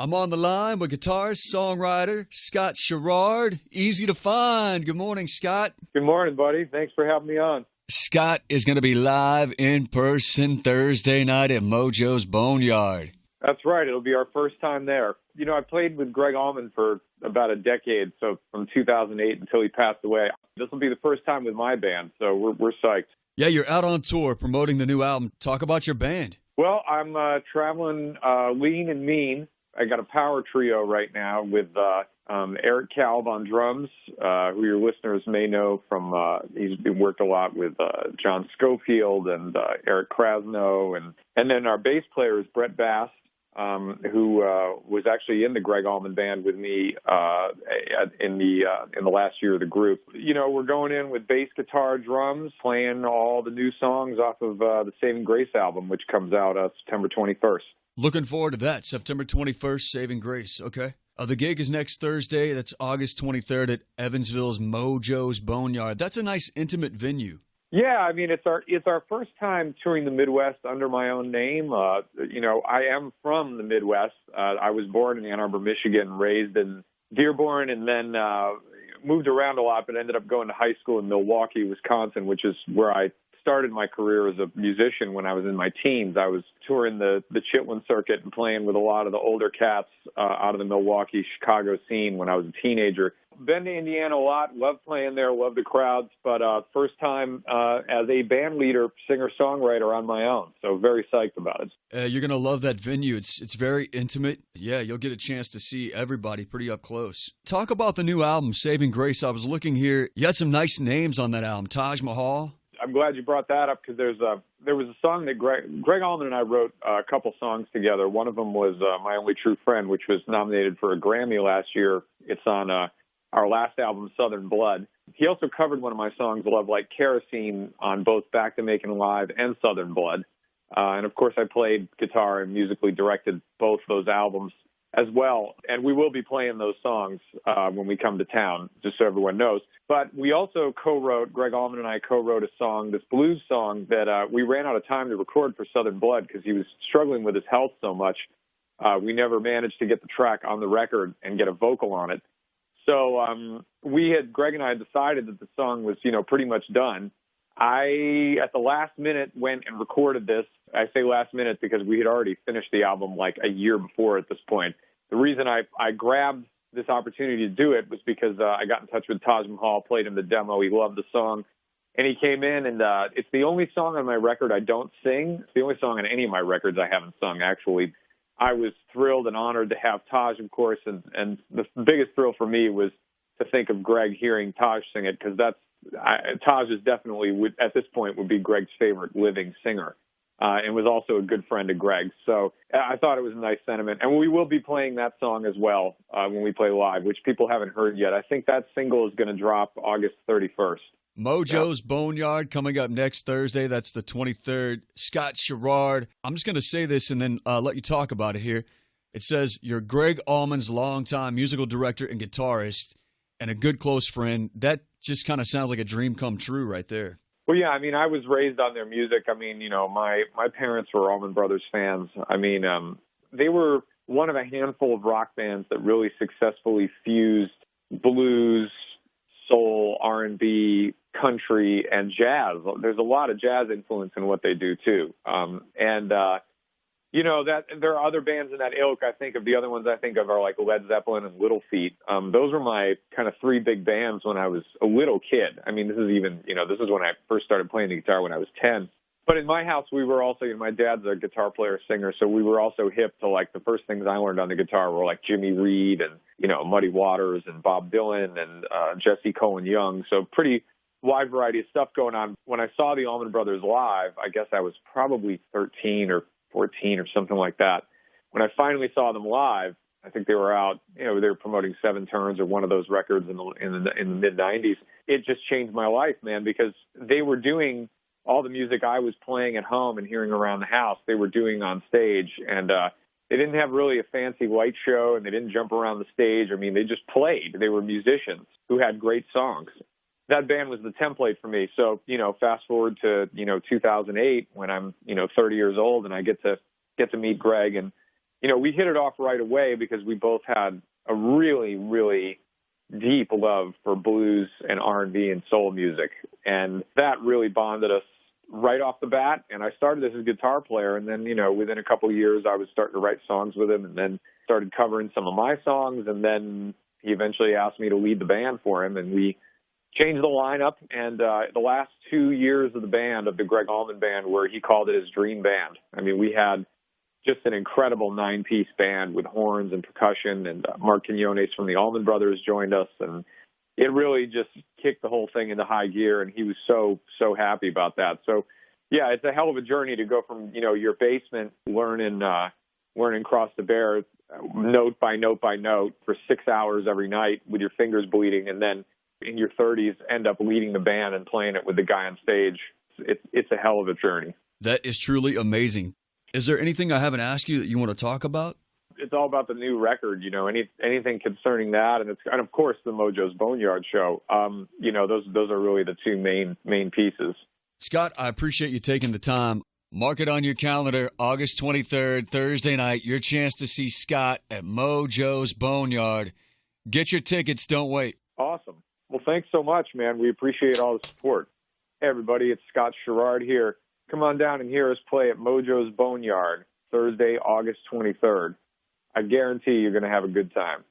I'm on the line with guitarist, songwriter, Scott Sharrard. Easy to find. Good morning, Scott. Good morning, buddy. Thanks for having me on. Scott is going to be live in person Thursday night at Mojo's Boneyard. That's right. It'll be our first time there. You know, I played with Greg Allman for about a decade, so from 2008 until he passed away. This will be the first time with my band, so we're psyched. Yeah, you're out on tour promoting the new album. Talk about your band. Well, I'm traveling lean and mean. I got a power trio right now with Eric Kalb on drums, who your listeners may know from, he's worked a lot with John Schofield and Eric Krasno. And then our bass player is Brett Bass, who was actually in the Greg Allman band with me in the last year of the group. You know, we're going in with bass, guitar, drums, playing all the new songs off of the Saving Grace album, which comes out September 21st. Looking forward to that. September 21st, Saving Grace. Okay. The gig is next Thursday. That's August 23rd at Evansville's Mojo's Boneyard. That's a nice, intimate venue. Yeah, I mean, it's our first time touring the Midwest under my own name. You know, I am from the Midwest. I was born in Ann Arbor, Michigan, raised in Dearborn, and then moved around a lot, but ended up going to high school in Milwaukee, Wisconsin, which is where I started my career as a musician when I was in my teens. I was touring the Chitlin circuit and playing with a lot of the older cats out of the Milwaukee, Chicago scene when I was a teenager. Been to Indiana a lot, love playing there, love the crowds, but first time as a band leader, singer-songwriter on my own, so very psyched about it. You're going to love that venue. It's very intimate. Yeah, you'll get a chance to see everybody pretty up close. Talk about the new album, Saving Grace. I was looking here. You had some nice names on that album. Taj Mahal. I'm glad you brought that up because there was a song that Greg Allman and I wrote a couple songs together. One of them was My Only True Friend, which was nominated for a Grammy last year. It's on our last album, Southern Blood. He also covered one of my songs, Love Like Kerosene, on both Back to Making Live and Southern Blood. And, of course, I played guitar and musically directed both those albums as well. And we will be playing those songs when we come to town, just so everyone knows. But we also Greg Allman and I co-wrote a song, this blues song that we ran out of time to record for Southern Blood because he was struggling with his health so much. We never managed to get the track on the record and get a vocal on it. So Greg and I decided that the song was, pretty much done. I, at the last minute, went and recorded this. I say last minute because we had already finished the album like a year before at this point. The reason I grabbed this opportunity to do it was because I got in touch with Taj Mahal, played him the demo. He loved the song. And he came in, and it's the only song on my record I don't sing. It's the only song on any of my records I haven't sung, actually. I was thrilled and honored to have Taj, of course, and the biggest thrill for me was to think of Greg hearing Taj sing it, because Taj is definitely, at this point, would be Greg's favorite living singer, and was also a good friend of Greg. So I thought it was a nice sentiment. And we will be playing that song as well when we play live, which people haven't heard yet. I think that single is going to drop August 31st. Mojo's Boneyard coming up next Thursday. That's the 23rd. Scott Sharrard. I'm just going to say this and then let you talk about it here. It says you're Greg Allman's longtime musical director and guitarist and a good close friend. That just kind of sounds like a dream come true right there. Well, yeah, I mean, I was raised on their music. I mean, my parents were Allman Brothers fans. I mean, they were one of a handful of rock bands that really successfully fused blues, soul, R&B, country, and jazz. There's a lot of jazz influence in what they do, too. That there are other bands in that ilk. I think of the other ones I think of are like Led Zeppelin and Little Feat. Those were my kind of three big bands when I was a little kid. I mean, this is when I first started playing the guitar when I was 10. But in my house, we were also, my dad's a guitar player, singer, so we were also hip to, like, the first things I learned on the guitar were, like, Jimmy Reed and, Muddy Waters and Bob Dylan and Jesse Cohen Young. So pretty wide variety of stuff going on. When I saw the Allman Brothers live, I guess I was probably 13 or 14 or something like that. When I finally saw them live, I think they were out, they were promoting Seven Turns or one of those records in the mid-'90s. It just changed my life, man, because they were doing all the music I was playing at home and hearing around the house, they were doing on stage. And they didn't have really a fancy light show, and they didn't jump around the stage. I mean, they just played. They were musicians who had great songs. That band was the template for me. So, fast forward to, 2008 when I'm, 30 years old and I get to meet Greg and we hit it off right away because we both had a really, really deep love for blues and R&B and soul music. And that really bonded us right off the bat. And I started as a guitar player. And then, within a couple of years, I was starting to write songs with him and then started covering some of my songs. And then he eventually asked me to lead the band for him. And we changed the lineup. And the last 2 years of the band, of the Greg Allman Band, where he called it his dream band. I mean, we had just an incredible 9-piece band with horns and percussion, and Mark Quinones from the Allman Brothers joined us, and it really just kicked the whole thing into high gear, and he was so happy about that. So, yeah, it's a hell of a journey to go from, your basement learning Cross the Bear note by note by note for 6 hours every night with your fingers bleeding, and then in your 30s end up leading the band and playing it with the guy on stage. It's a hell of a journey. That is truly amazing. Is there anything I haven't asked you that you want to talk about? It's all about the new record, anything concerning that, and of course the Mojo's Boneyard show. Those are really the two main pieces. Scott, I appreciate you taking the time. Mark it on your calendar, August 23rd, Thursday night, your chance to see Scott at Mojo's Boneyard. Get your tickets, don't wait. Awesome. Well, thanks so much, man. We appreciate all the support. Hey, everybody, it's Scott Sharrard here. Come on down and hear us play at Mojo's Boneyard, Thursday, August 23rd. I guarantee you're going to have a good time.